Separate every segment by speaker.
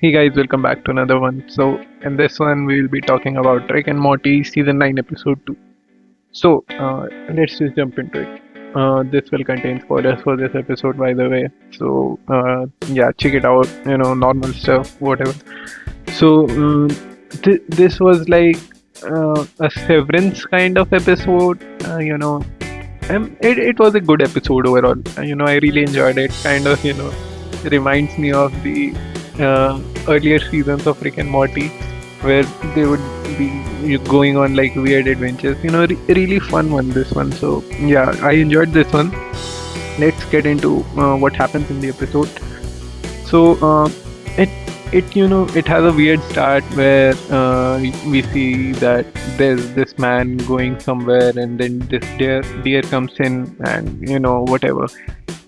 Speaker 1: Hey guys, welcome back to another one. So, in this one, we will be talking about Rick and Morty season 9, episode 2. So, let's just jump into it. This will contain spoilers for this episode, by the way. So, yeah, check it out, normal stuff, whatever. So, this was like a severance kind of episode, it was a good episode overall. I really enjoyed it. Kind of, reminds me of the earlier seasons of Rick and Morty, where they would be going on like weird adventures. Really fun one. This one. So yeah, I enjoyed this one. Let's get into what happens in the episode. So it it has a weird start where we see that there's this man going somewhere, and then this deer comes in, and whatever,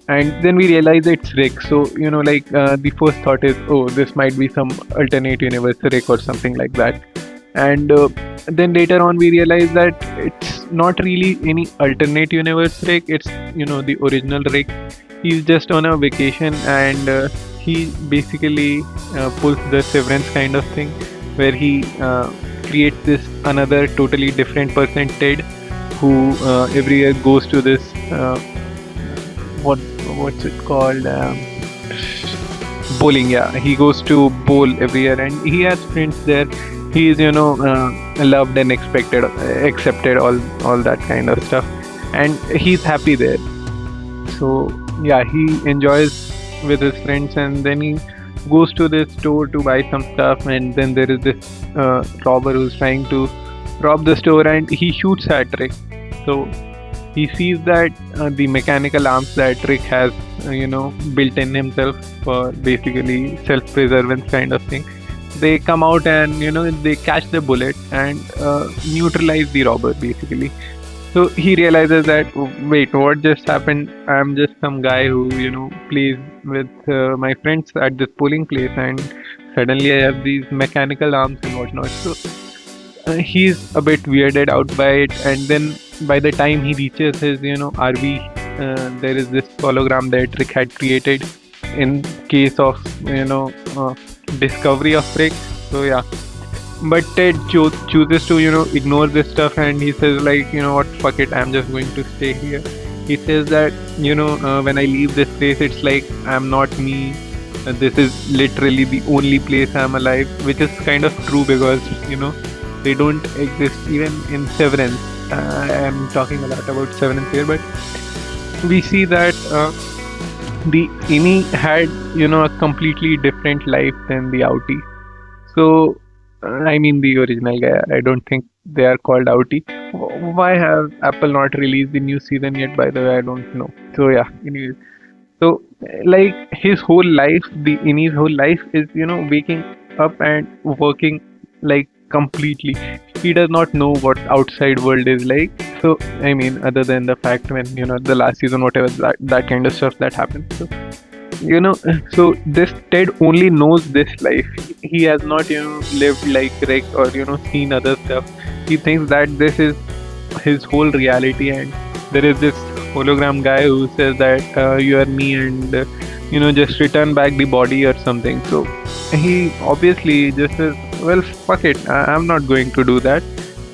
Speaker 1: and then we realize it's Rick. So like the first thought is, oh, this might be some alternate universe Rick or something like that, and then later on we realize that it's not really any alternate universe Rick. It's the original Rick. He's just on a vacation, and he basically pulls the severance kind of thing, where he creates this another totally different person, Ted, who every year goes to this what what's it called, bowling. Yeah, he goes to bowl every year, and he has friends there. He is loved and accepted, all that kind of stuff, and he's happy there. So yeah, he enjoys with his friends, and then he goes to this store to buy some stuff, and then there is this robber who's trying to rob the store, and he shoots at Rick. So he sees that the mechanical arms that Rick has built in himself for basically self-preservance kind of thing, they come out, and they catch the bullet and neutralize the robber basically. So he realizes that, "Oh, wait, what just happened? I'm just some guy who plays with my friends at this bowling place, and suddenly I have these mechanical arms and whatnot." So he's a bit weirded out by it, and then by the time he reaches his RV, there is this hologram that Rick had created in case of discovery of Rick. So yeah, but Ted chooses to ignore this stuff, and he says like, what, fuck it, I'm just going to stay here. He says that when I leave this place, it's like I'm not me. This is literally the only place I'm alive, which is kind of true, because they don't exist even in Severance. I'm talking a lot about Severance here, but we see that the Innie had a completely different life than the outie. So I mean the original guy. I don't think they are called outie. Why have Apple not released the new season yet, by the way? I don't know. So yeah, anyways. So like his whole life, the Innie's whole life is waking up and working like completely. He does not know what outside world is like. So I mean, other than the fact when the last season, whatever, that kind of stuff that happened. So so this Ted only knows this life. He has not lived like Rick, or seen other stuff. He thinks that this is his whole reality, and there is this hologram guy who says that you are me, and just return back the body or something. So he obviously just says, well, fuck it, I'm not going to do that.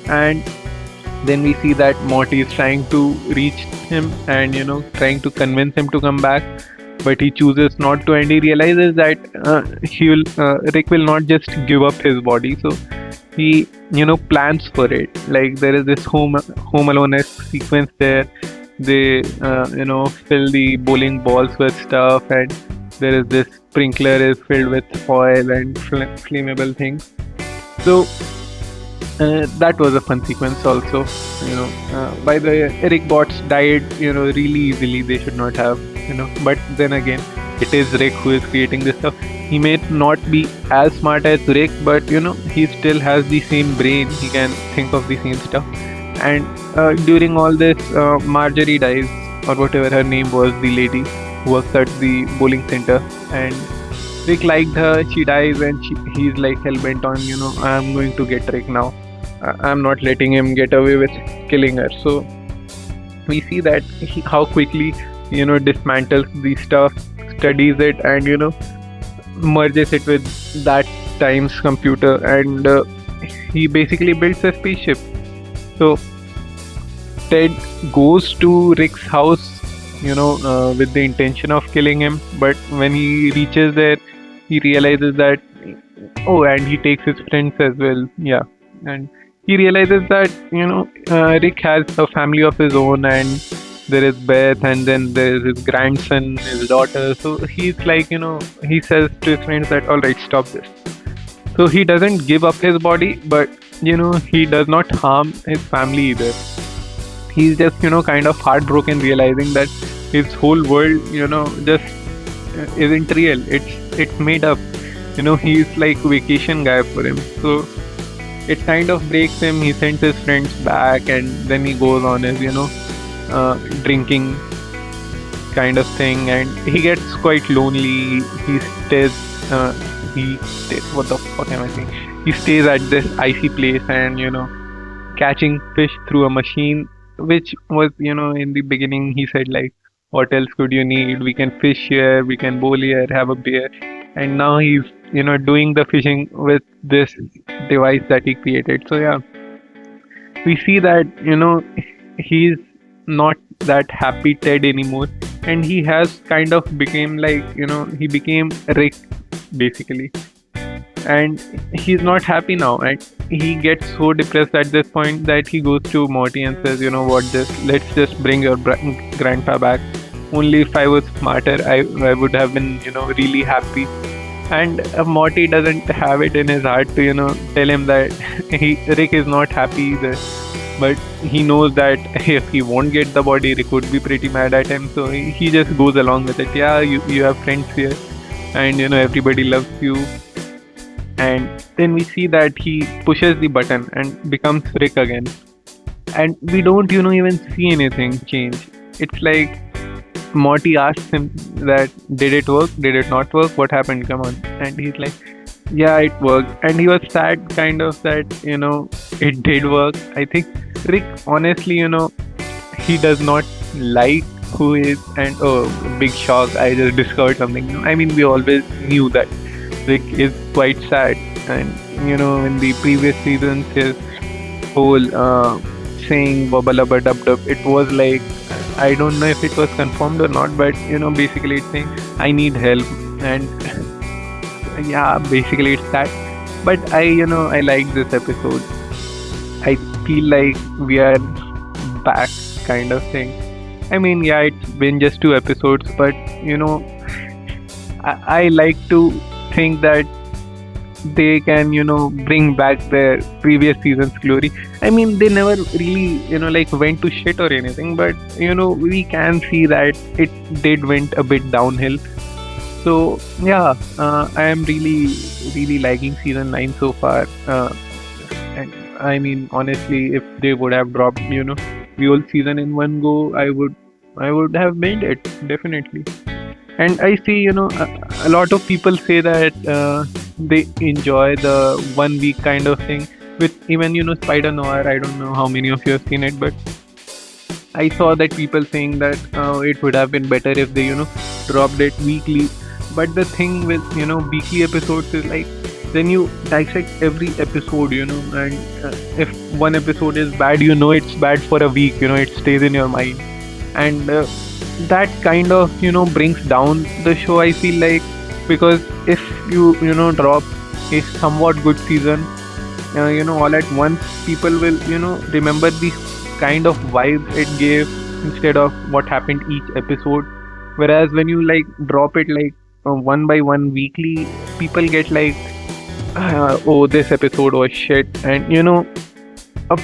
Speaker 1: And then we see that Morty is trying to reach him, and trying to convince him to come back, but he chooses not to, and he realizes that Rick will not just give up his body. So he plans for it. Like there is this home alone-esque sequence there. They fill the bowling balls with stuff, and there is this sprinkler is filled with oil and flammable things. So that was a fun sequence also. By the way, Eric Bots died really easily. They should not have, but then again, it is Rick who is creating this stuff. He may not be as smart as Rick, but he still has the same brain. He can think of the same stuff. And during all this, Marjorie dies, or whatever her name was, the lady who works at the bowling center, and Rick liked her. She dies, and he's like hell-bent on I'm going to get Rick now. I'm not letting him get away with killing her. So we see that how quickly dismantles the stuff, studies it, and merges it with that time's computer, and he basically builds a spaceship. So Ted goes to Rick's house, with the intention of killing him. But when he reaches there, he realizes that, oh, and he takes his friends as well. Yeah. And he realizes that, Rick has a family of his own, and there is Beth, and then there is his grandson, his daughter. So he's like, he says to his friends that, all right, stop this. So he doesn't give up his body, but, he does not harm his family either. He's just kind of heartbroken, realizing that his whole world just isn't real. It's made up. He's like vacation guy for him. So it kind of breaks him. He sends his friends back, and then he goes on his drinking kind of thing, and he gets quite lonely. He stays what the fuck am I saying, he stays at this icy place, and catching fish through a machine, which was, in the beginning he said like, what else could you need? We can fish here, we can bowl here, have a beer. And now he's, doing the fishing with this device that he created. So yeah, we see that, he's not that happy Ted anymore. And he has kind of became like, he became Rick basically. And he's not happy now, and he gets so depressed at this point that he goes to Morty and says, what, let's just bring your grandpa back. Only if I was smarter, I would have been really happy. And Morty doesn't have it in his heart to tell him that Rick is not happy either, but he knows that if he won't get the body, Rick would be pretty mad at him. So he just goes along with it. Yeah, you have friends here, and everybody loves you. And then we see that he pushes the button and becomes Rick again. And we don't, even see anything change. It's like Morty asks him that, did it work? Did it not work? What happened? Come on. And he's like, yeah, it worked. And he was sad kind of that, it did work. I think Rick, honestly, he does not like who is, and oh, big shock, I just discovered something new. I mean, we always knew that Rick is quite sad, and in the previous seasons, his whole saying "bubba lubba dub dub," it was like, I don't know if it was confirmed or not, but basically it's saying I need help, and yeah, basically it's that. But I like this episode. I feel like we are back, kind of thing. I mean, yeah, it's been just 2 episodes, but I like to think that they can bring back their previous season's glory. I mean, they never really like went to shit or anything, but we can see that it did went a bit downhill. So yeah, I am really liking season 9 so far. And I mean, honestly, if they would have dropped the whole season in one go, I would have made it, definitely. And I see, a lot of people say that they enjoy the 1 week kind of thing with even, Spider Noir. I don't know how many of you have seen it, but I saw that people saying that it would have been better if they, dropped it weekly. But the thing with, weekly episodes is like, then you dissect every episode, and if one episode is bad, it's bad for a week, it stays in your mind. And that kind of brings down the show, I feel like, because if you drop a somewhat good season all at once, people will remember the kind of vibe it gave instead of what happened each episode. Whereas when you like drop it like one by one weekly, people get like, oh, this episode was shit. And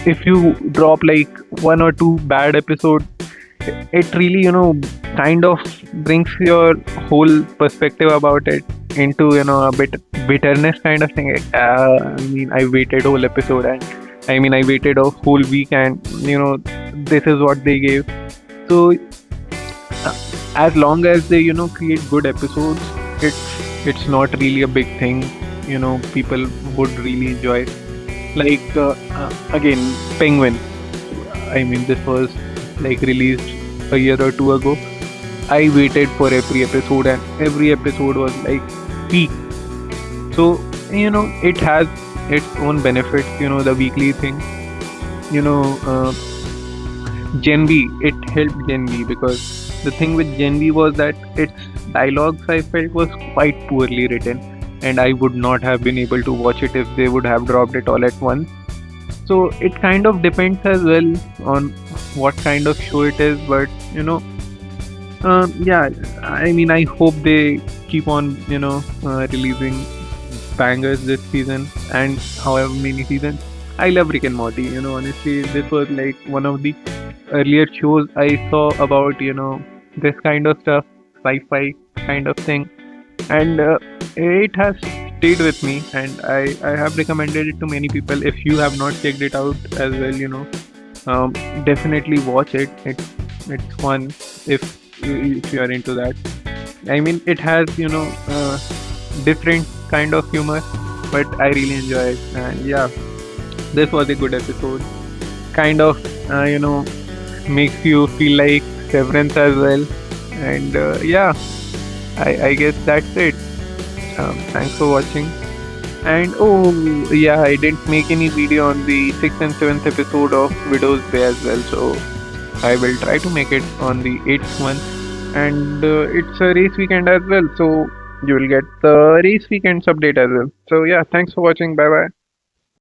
Speaker 1: if you drop like 1 or 2 bad episodes, it really kind of brings your whole perspective about it into a bit bitterness kind of thing. I mean, I waited whole episode, and I mean, I waited a whole week, and this is what they gave. So as long as they create good episodes, it's not really a big thing. People would really enjoy. Like again, Penguin. I mean, this was like released a year or 2 ago. I waited for every episode, and every episode was like peak. So it has its own benefits, the weekly thing. you know uh, Gen V, it helped Gen V because the thing with Gen V was that its dialogues I felt was quite poorly written, and I would not have been able to watch it if they would have dropped it all at once. So it kind of depends as well on what kind of show it is, but yeah, I mean, I hope they keep on, releasing bangers this season and however many seasons. I love Rick and Morty. Honestly, this was like one of the earlier shows I saw about, this kind of stuff, sci-fi kind of thing, and it has stayed with me, and I have recommended it to many people. If you have not checked it out as well, um, definitely watch it. It's fun if you are into that. I mean, it has different kind of humor, but I really enjoy it. And yeah, this was a good episode. Kind of makes you feel like Severance as well. And yeah, I guess that's it. Thanks for watching. And oh yeah, I didn't make any video on the 6th and 7th episode of Widow's Bay as well, so I will try to make it on the 8th one. And it's a race weekend as well, so you will get the race weekends update as well. So yeah, thanks for watching. Bye bye.